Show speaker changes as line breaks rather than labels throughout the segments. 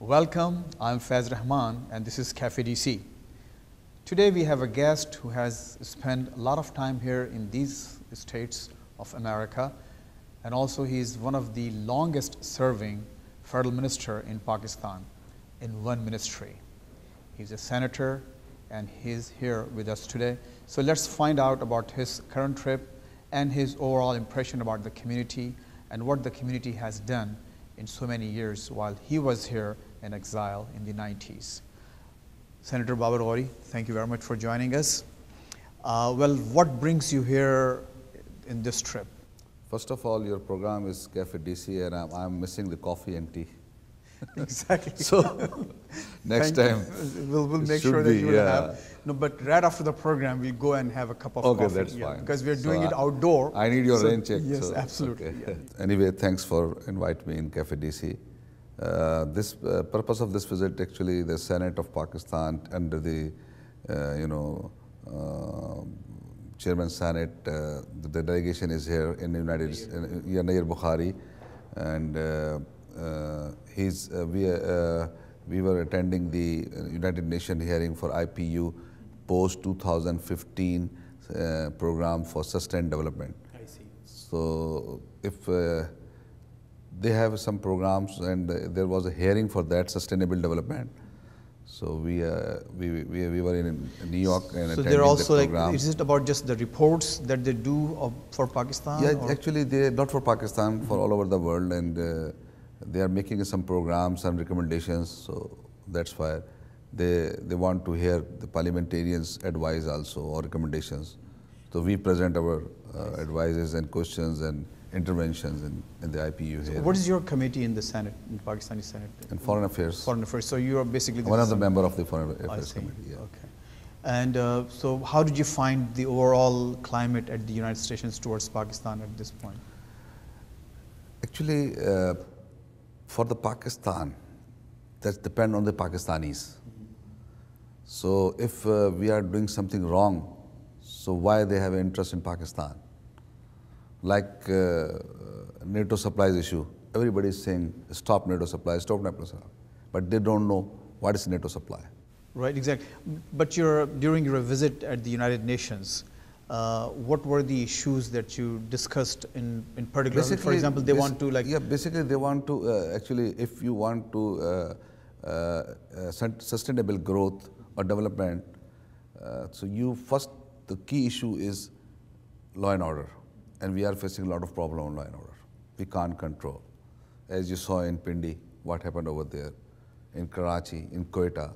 Welcome, I'm Faiz Rahman and this is Cafe DC. Today we have a guest who has spent a lot of time here in these states of America, and also he is one of the longest serving federal minister in Pakistan in one ministry. He's a senator and he's here with us today. So let's find out about his current trip and his overall impression about the community and what the community has done in so many years while he was here in exile in the 90s. Senator Babar Ghauri, thank you very much for joining us. Well, what brings you here in this trip?
First of all, your program is Cafe DC and I'm missing the coffee and tea.
Exactly.
So next time
we'll make sure that you will have. No, but right after the program, we'll go and have a cup of coffee.
Okay, that's fine.
Because we're doing it outdoor.
I need your rain check.
Yes, absolutely.
Okay. Anyway, thanks for inviting me in Cafe DC. This purpose of this visit, actually, the Senate of Pakistan under the, Chairman Senate, the delegation is here in the United States, Nair Bukhari, and we were attending the United Nations hearing for IPU post 2015 program for sustained development.
I see.
So if they have some programs and there was a hearing for that sustainable development. So we were in New York and
so
attending
they're also
the program.
like, is it about just the reports that they do for Pakistan?
Yeah,
or?
actually they're not for Pakistan, for all over the world, and they are making some programs, some recommendations. So that's why they want to hear the parliamentarians' advice also or recommendations. So we present our advices and questions and interventions in the IPU here.
What is your committee in the Senate, in Pakistani Senate?
In Foreign Affairs.
Foreign Affairs. So you are basically
one of the members of the Foreign Affairs Committee. Yeah.
Okay. And so how did you find the overall climate at the United States towards Pakistan at this point?
Actually, for the Pakistan, that depends on the Pakistanis. So if we are doing something wrong, so why they have an interest in Pakistan? Like NATO supplies issue, everybody is saying stop NATO supply, stop NATO supply, but they don't know what is NATO supply.
Right, exactly. But during your visit at the United Nations, what were the issues that you discussed in particular?
Basically,
for example, they want to like...
Yeah, basically they want to, actually if you want to sustainable growth or development, so the key issue is law and order. And we are facing a lot of problem on law and order. We can't control. As you saw in Pindi, what happened over there, in Karachi, in Quetta,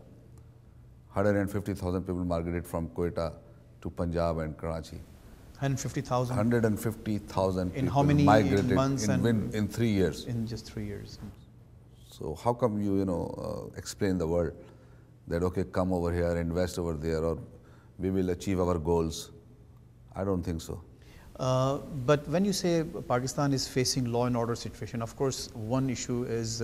150,000 people migrated from Quetta to Punjab and Karachi.
150,000?
150,000 people
in how many
migrated
months
in 3 years.
In just 3 years.
So how come you, explain the world that, okay, come over here, invest over there, or we will achieve our goals? I don't think so.
But when you say Pakistan is facing law and order situation, of course, one issue is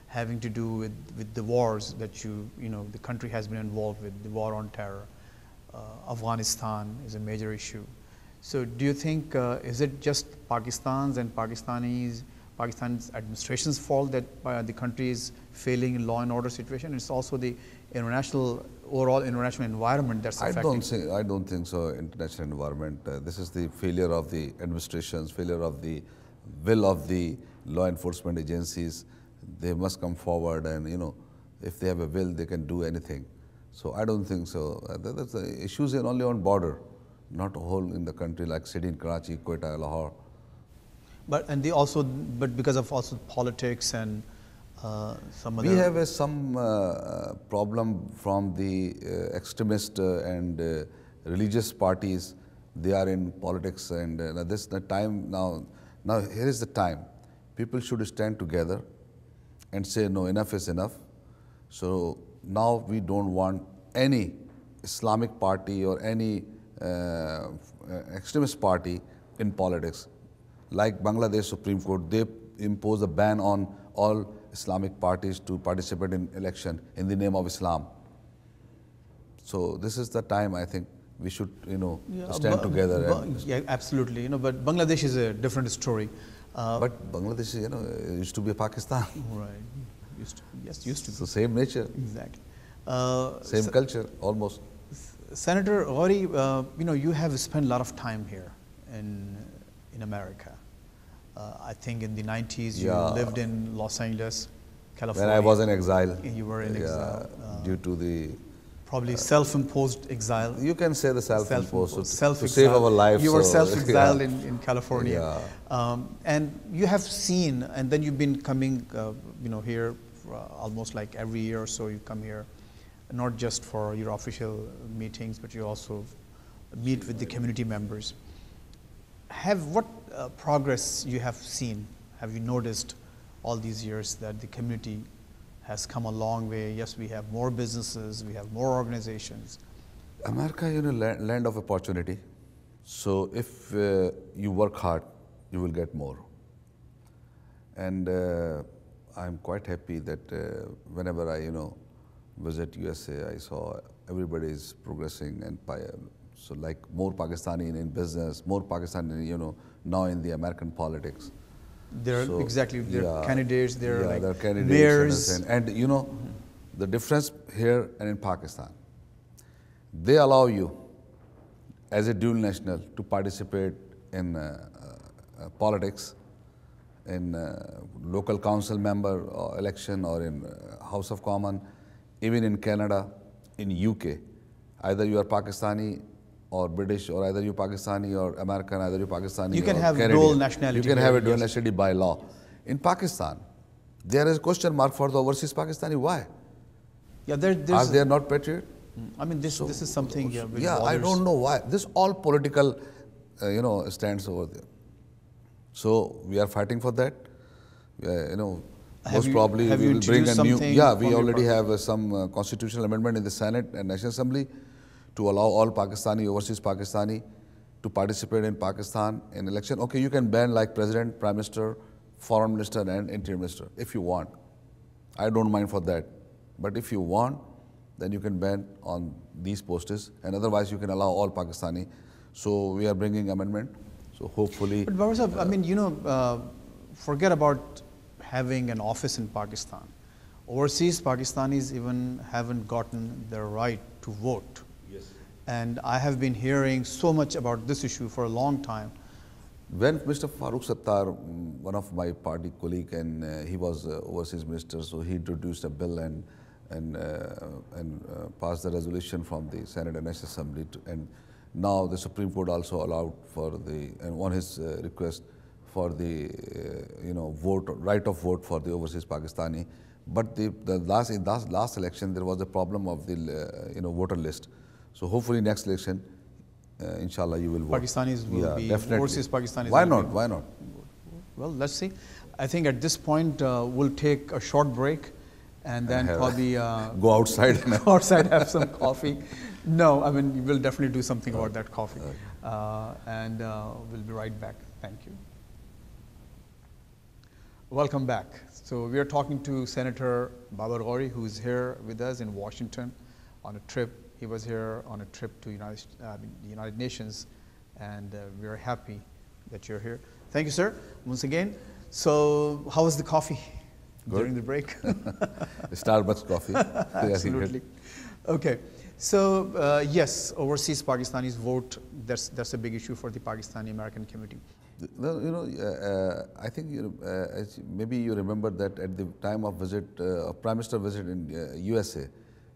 having to do with the wars that the country has been involved with, the war on terror. Afghanistan is a major issue. So do you think, is it just Pakistan's and Pakistan's administration's fault that the country is failing in law and order situation? It's also the overall international environment that's affecting.
I don't think so, international environment. This is the failure of the administrations, failure of the will of the law enforcement agencies. They must come forward and, if they have a will, they can do anything. So I don't think so. The issues are only on border, not a whole in the country like city in Karachi, Quetta, Lahore.
But because of also politics and some other...
We have some problem from the extremist and religious parties. They are in politics, and this is the time now. Now here is the time. People should stand together and say, no, enough is enough. So now we don't want any Islamic party or any extremist party in politics. Like Bangladesh Supreme Court, they impose a ban on all Islamic parties to participate in election in the name of Islam. So this is the time I think we should, stand together.
Yeah, absolutely. But Bangladesh is a different story.
But Bangladesh, used to be Pakistan.
Right. Yes, used to be.
So same nature,
Exactly.
same culture, almost.
Senator Ghori, you have spent a lot of time here in America. I think in the 90s you
Yeah.
lived in Los Angeles, California.
When I was in exile.
You were in exile.
Due to the,
Probably self-imposed exile.
you can say the self-imposed, to
Self-exile.
save our lives.
You were
so,
self-exiled
yeah.
in California.
Yeah.
And you have seen, and then you've been coming, here almost like every year or so you come here, not just for your official meetings, but you also meet with the community members. What progress you have seen? Have you noticed all these years that the community has come a long way? Yes, we have more businesses, we have more organizations.
America, land of opportunity. So if you work hard, you will get more. And I'm quite happy that whenever I, visit USA, I saw everybody is progressing, and so like more Pakistani in business, more Pakistani, now in the American politics.
They're
So,
exactly, they're
yeah,
candidates, they're like
they're candidates,
mayors.
and the difference here and in Pakistan, they allow you as a dual national to participate in politics, in local council member election, or in House of Commons, even in Canada, in UK. Either you are Pakistani or British, or either you Pakistani or American, either you Pakistani
You can
or
have
Canadian.
dual nationality
You can have
here,
a dual
yes.
nationality by law. In Pakistan, there is a question mark for the overseas Pakistani. Why?
Yeah, there's.
Are they not patriot?
I mean, this is something. Which
Yeah, I
bothers-
don't know why. This all political, stands over there. So we are fighting for that. Most probably
have
we
you
will bring a
introduced
new.
something
Yeah,
from
we
your
already
party?
have some constitutional amendment in the Senate and National Assembly to allow all Pakistani, overseas Pakistani, to participate in Pakistan in election. Okay, you can ban like president, prime minister, foreign minister, and interior minister if you want. I don't mind for that. But if you want, then you can ban on these posts, and otherwise you can allow all Pakistani. So we are bringing amendment. So hopefully,
But Baba Sahib, I mean, forget about having an office in Pakistan. Overseas Pakistanis even haven't gotten the right to vote.
Yes.
And I have been hearing so much about this issue for a long time.
When Mr. Farooq Sattar, one of my party colleague, and he was overseas minister, so he introduced a bill and passed the resolution from the Senate and National Assembly, and now the Supreme Court also allowed for and on his request for the right of vote for the overseas Pakistani. But the last election there was a problem of the voter list. So hopefully next election, inshallah, you will vote.
Pakistanis will be,
definitely.
overseas Pakistanis
Why
will
not?
be-
Why not?
Well, let's see. I think at this point we'll take a short break and then
have-
probably
Go outside. and
go outside, have some coffee. No, I mean, we'll definitely do something about that coffee. And we'll be right back. Thank you. Welcome back. So we are talking to Senator Babar Ghori, who is here with us in Washington on a trip. He was here on a trip to the United Nations, and we are happy that you're here. Thank you, sir, once again. So how was the coffee during the break?
Starbucks coffee.
Absolutely. Okay. So yes, overseas Pakistanis vote. That's a big issue for the Pakistani American community.
No, I think maybe you remember that at the time of Prime Minister visit in USA,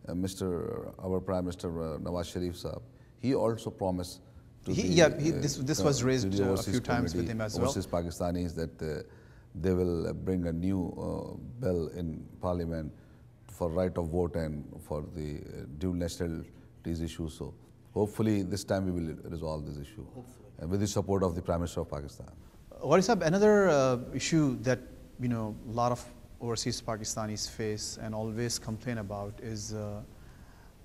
our Prime Minister Nawaz Sharif Saab, he also promised to
this was raised
to the
a
overseas
few times with
community,
him as well.
overseas Pakistanis, that they will bring a new bill in Parliament for right of vote and for the dual nationalities issue. So hopefully this time we will resolve this issue. And with the support of the Prime Minister of Pakistan.
What is another issue that a lot of overseas Pakistanis face and always complain about is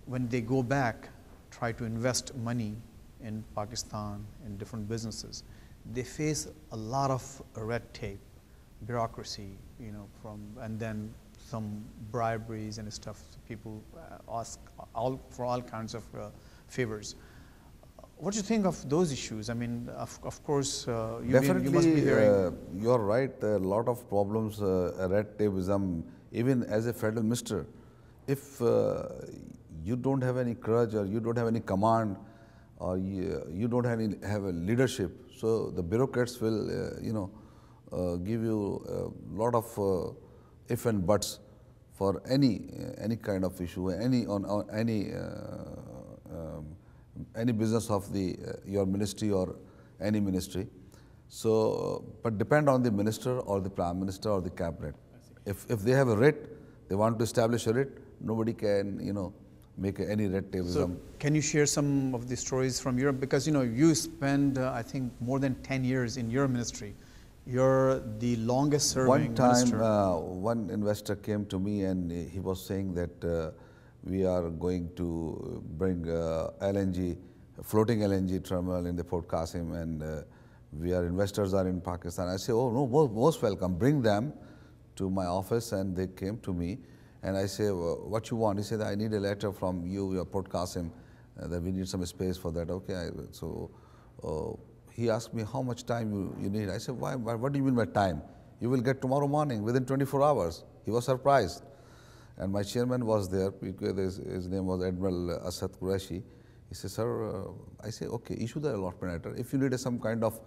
when they go back, try to invest money in Pakistan in different businesses, they face a lot of red tape, bureaucracy, and then some briberies and stuff. People ask for all kinds of favors. What do you think of those issues? I mean, of course, you must be hearing.
You're right. A lot of problems, red tapeism, even as a federal minister, if you don't have any courage or you don't have any command or you don't have a leadership, so the bureaucrats will, give you a lot of if and buts for any kind of issue, on any business of the your ministry or any ministry. So, but depend on the minister or the prime minister or the cabinet. If they have a writ, they want to establish a writ, nobody can make any red tapeism.
So can you share some of the stories from Europe? Because you spend I think more than 10 years in your ministry. You're the longest serving minister.
One time, one investor came to me and he was saying that we are going to bring LNG, floating LNG terminal in the Port Qasim, and investors are in Pakistan. I say, oh no, most welcome, bring them to my office, and they came to me. And I say, what you want? He said, I need a letter from you, your Port Qasim, that we need some space for that. Okay, he asked me how much time you need. I said, why, what do you mean by time? You will get tomorrow morning, within 24 hours. He was surprised. And my chairman was there, because his name was Admiral Asad Qureshi. He said, sir, I say, okay, issue the allotment letter. If you need some kind of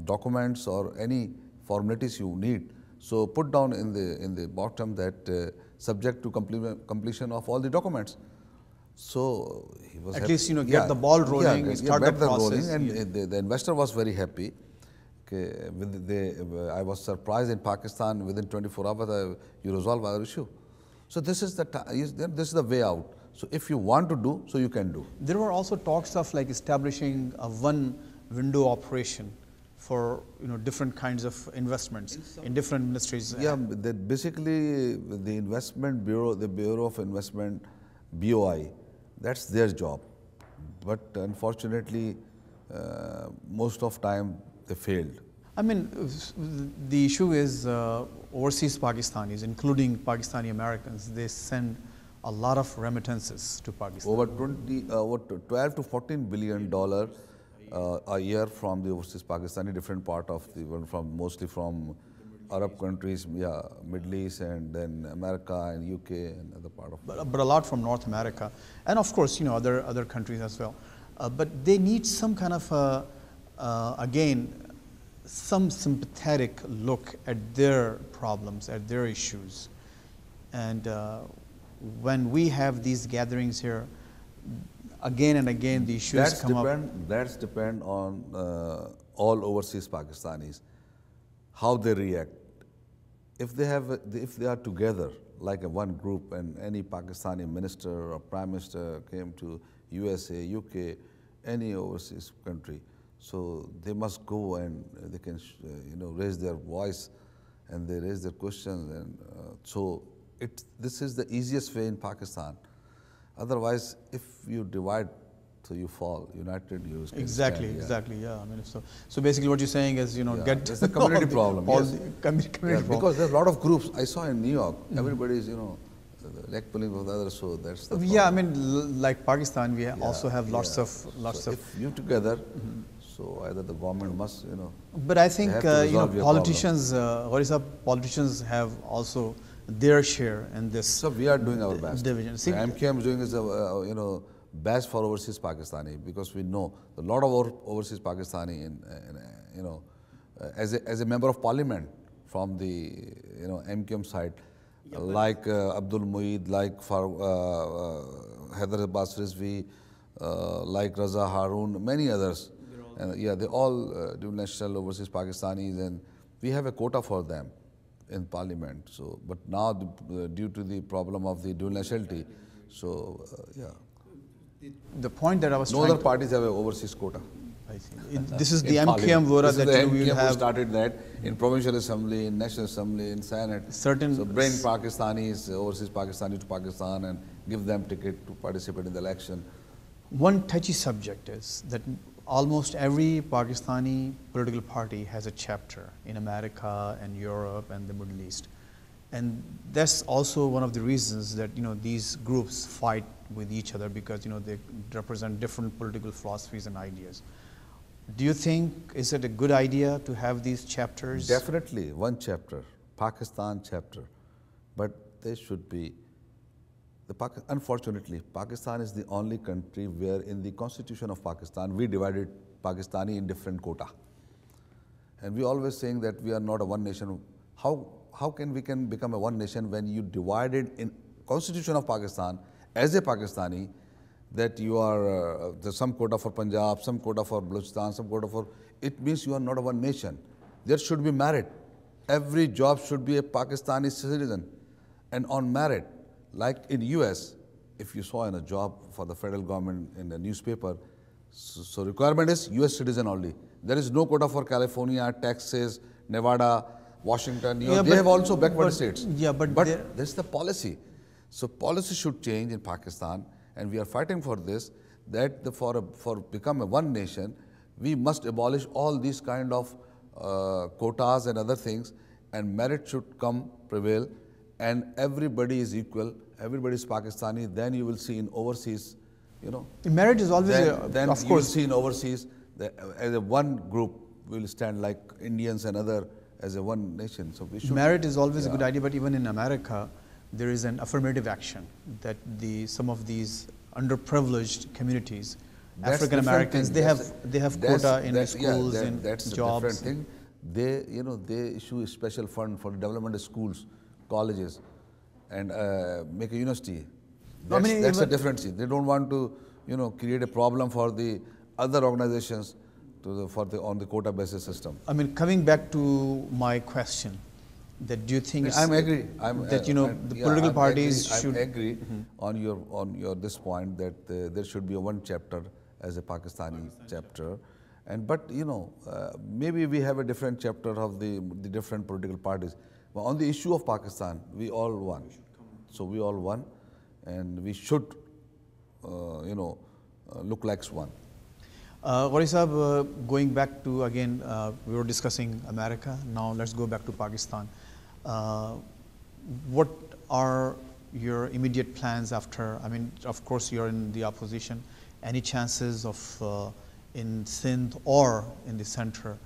documents or any formalities you need, so put down in the bottom that subject to completion of all the documents. So he was
at least get the ball rolling, start the process.
Rolling, and the investor was very happy. Okay, I was surprised in Pakistan within 24 hours you resolve our issue. So this is the way out. So if you want to do, so you can do.
There were also talks of like establishing a one window operation for different kinds of investments in different ministries.
Yeah, basically the investment bureau, the Bureau of Investment, BOI, that's their job. But unfortunately, most of time they failed.
I mean, the issue is overseas Pakistanis, including Pakistani Americans, they send a lot of remittances to Pakistan.
Over 12 to 14 billion dollar a year from the overseas Pakistani, different part of the world, mostly from Arab countries, Middle East, and then America and UK and other part of.
But a lot from North America, and of course other countries as well. But they need some kind of again some sympathetic look at their problems, at their issues, and when we have these gatherings here, again and again the issues come up.
That's depend on all overseas Pakistanis, how they react. If they are together like a one group, and any Pakistani minister or prime minister came to USA, UK, any overseas country, so they must go and they can raise their voice and they raise their questions, and so this is the easiest way in Pakistan. Otherwise, if you divide, so you fall. United, you can
exactly,
stand,
exactly. Yeah, I mean, so basically, what you're saying is, get
it's a community problem.
All
yes.
the community problem.
Because there's a lot of groups. I saw in New York, everybody is leg pulling with others. So that's the problem.
Yeah, I mean, like Pakistan, we also have lots of.
If you together, so either the government must,
But I think politicians, politicians have also their share in this.
So we are doing our best.
Division.
See, MKM is doing is best for overseas Pakistani, because we know a lot of overseas Pakistani as a member of parliament from the MKM side, like Abdul Mueed, like Haider Abbas Rizvi, like Raza Haroon, many others. They all dual national overseas Pakistanis, and we have a quota for them in parliament. So, but now due to the problem of the dual nationality, so
The point that I was
no other parties have an overseas quota.
I think this is the MKM Vora that we will have.
Started that in provincial assembly, in national assembly, in senate. So bring Pakistanis, overseas Pakistani to Pakistan and give them ticket to participate in the election.
One touchy subject is that almost every Pakistani political party has a chapter in America and Europe and the Middle East. And that's also one of the reasons that these groups fight with each other, because they represent different political philosophies and ideas. Do you think, is it a good idea to have these chapters?
Definitely, one chapter, Pakistan chapter. but they should be. Unfortunately, Pakistan is the only country where in the constitution of Pakistan, we divided Pakistani in different quota. And we always saying that we are not a one nation. How can we become a one nation when you divided in constitution of Pakistan as a Pakistani, that you are there's some quota for Punjab, some quota for Balochistan, some quota for, it means you are not a one nation. There should be merit. Every job should be a Pakistani citizen and on merit. Like in US, if you saw in a job for the federal government in the newspaper, so requirement is US citizen only. There is no quota for California, Texas, Nevada, Washington. They have also backward states.
Yeah, but
that's the policy. So policy should change in Pakistan, and we are fighting for this, that for become a one nation, we must abolish all these kind of quotas and other things, and merit should prevail, and everybody is equal, everybody is Pakistani. Then you will see in overseas,
merit is always,
then
of
you
course.
will see in overseas, as a one group will stand like Indians and other as a one nation. So we should.
Merit is always a good idea, but even in America, there is an affirmative action that some of these underprivileged communities, African Americans, they have quota in schools, in
that's
jobs.
That's a different thing. They issue a special fund for the development of schools, colleges, and make a university. That's a different thing. They don't want to, create a problem for the other organizations on the quota basis system.
I mean, coming back to my question, that do you think
I agree.
the political parties should.
I agree on your this point that there should be one chapter as a Pakistani chapter, but maybe we have a different chapter of the different political parties. But on the issue of Pakistan, we all won. So we all won, and we should look like one.
Ghori Sahab, going back to again, we were discussing America. Now let's go back to Pakistan. What are your immediate plans after? I mean, of course, you're in the opposition. Any chances of in Sindh or in the center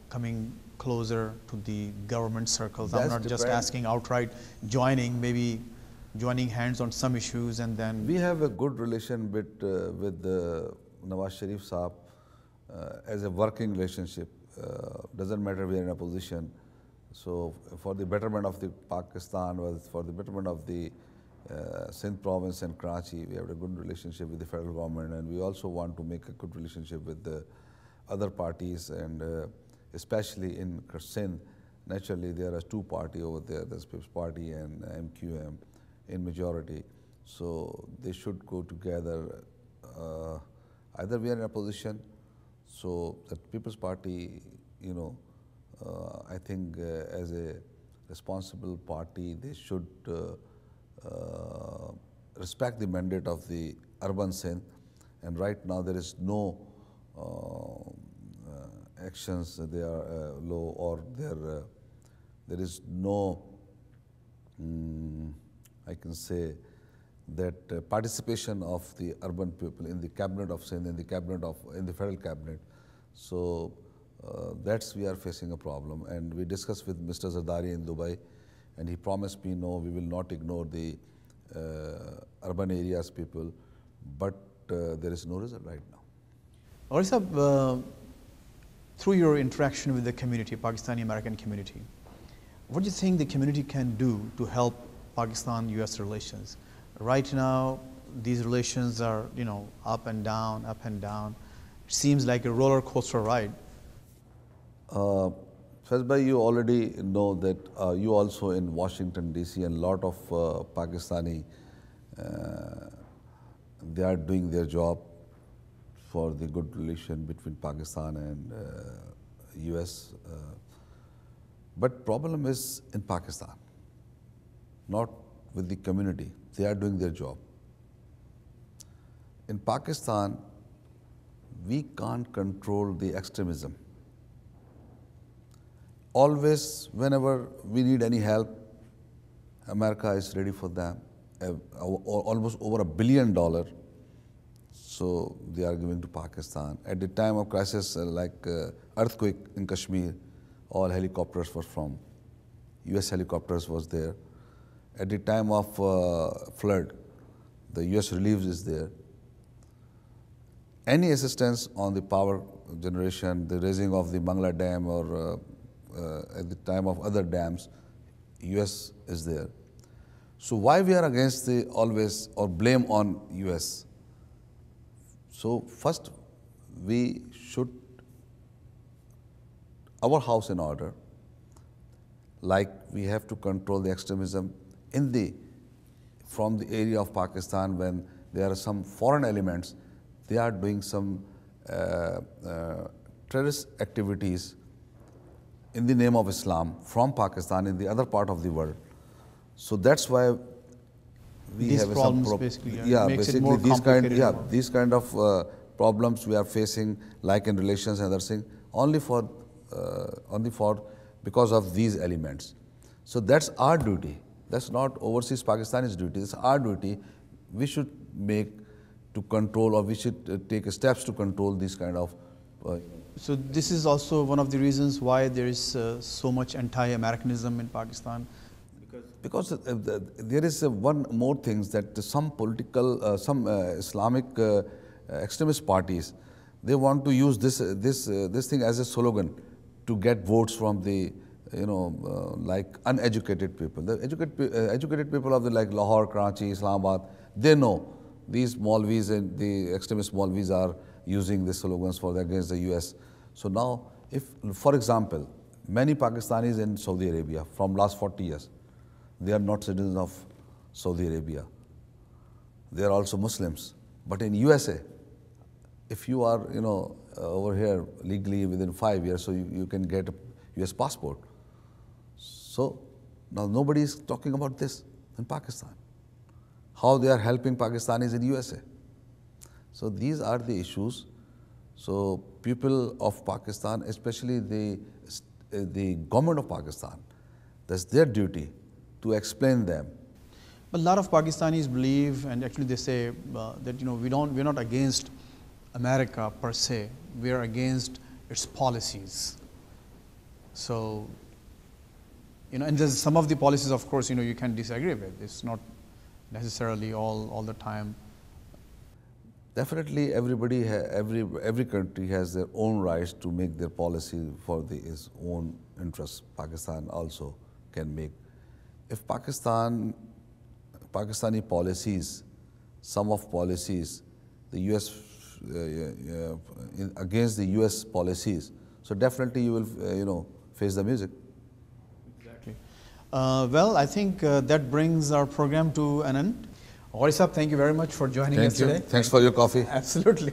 coming closer to the government circles? I'm not just asking outright joining, maybe joining hands on some issues, and then
we have a good relation with Nawaz Sharif Saab as a working relationship. Doesn't matter we are in a position. So for the betterment of the Pakistan, for the betterment of the Sindh province and Karachi, we have a good relationship with the federal government, and we also want to make a good relationship with the other parties, and especially in Sindh. Naturally, there are two parties over there, the People's Party and MQM in majority. So they should go together. Either we are in a position, so that People's Party, I think as a responsible party, they should respect the mandate of the urban Sindh. And right now there is no actions, they are low, or there is no, I can say, that participation of the urban people in the cabinet of Sindh, in the federal cabinet. So that's we are facing a problem, and we discussed with Mr. Zardari in Dubai, and he promised me, no, we will not ignore the urban areas people, but there is no result right now.
Ghori Sahab, through your interaction with the community, Pakistani American community, what do you think the community can do to help Pakistan-US relations? Right now, these relations are, up and down, up and down. It seems like a roller coaster ride.
Fazbhai, you already know that you also in Washington, D.C., and a lot of Pakistani, they are doing their job for the good relation between Pakistan and US. But problem is in Pakistan, not with the community. They are doing their job. In Pakistan, we can't control the extremism. Always, whenever we need any help, America is ready for them. Almost over $1 billion. So they are giving to Pakistan. At the time of crisis, like earthquake in Kashmir, all helicopters were from, US helicopters was there. At the time of flood, the US relief is there. Any assistance on the power generation, the raising of the Mangla Dam or at the time of other dams, US is there. So why we are against the always or blame on US? So first we should our house in order, like we have to control the extremism from the area of Pakistan. When there are some foreign elements, they are doing some terrorist activities in the name of Islam from Pakistan in the other part of the world. So that's why we
these
have
problems
some
basically,
yeah,
makes it
basically
more complicated.
these kind of problems we are facing, like in relations and other things, only for because of these elements. So that's our duty. That's not overseas Pakistani's duty. It's our duty. We should make to control, or we should take steps to control these kind of.
So this is also one of the reasons why there is so much anti-Americanism in Pakistan.
Because there is one more thing, that some political, some Islamic extremist parties, they want to use this thing as a slogan to get votes from the like uneducated people. The educated people of the like Lahore, Karachi, Islamabad, they know these Maulvis and the extremist Maulvis are using the slogans against the US. So now, if, for example, many Pakistanis in Saudi Arabia from last 40 years, they are not citizens of Saudi Arabia. They are also Muslims. But in USA, if you are, over here legally within 5 years, so you can get a US passport. So now nobody is talking about this in Pakistan. How they are helping Pakistanis in USA. So these are the issues. So people of Pakistan, especially the government of Pakistan, that's their duty to explain them.
But a lot of Pakistanis believe, and actually they say that we're not against America per se. We are against its policies. So and there's some of the policies, of course, you can disagree with. It's not necessarily all the time.
Definitely, every country has their own rights to make their policy for its own interests. Pakistan also can make. If Pakistani policies, some of policies, the US against the US policies, so definitely you will face the music.
Exactly. Well, I think that brings our program to an end. Ghauri Sahab, thank you very much for joining us today.
Thanks for your coffee.
Absolutely.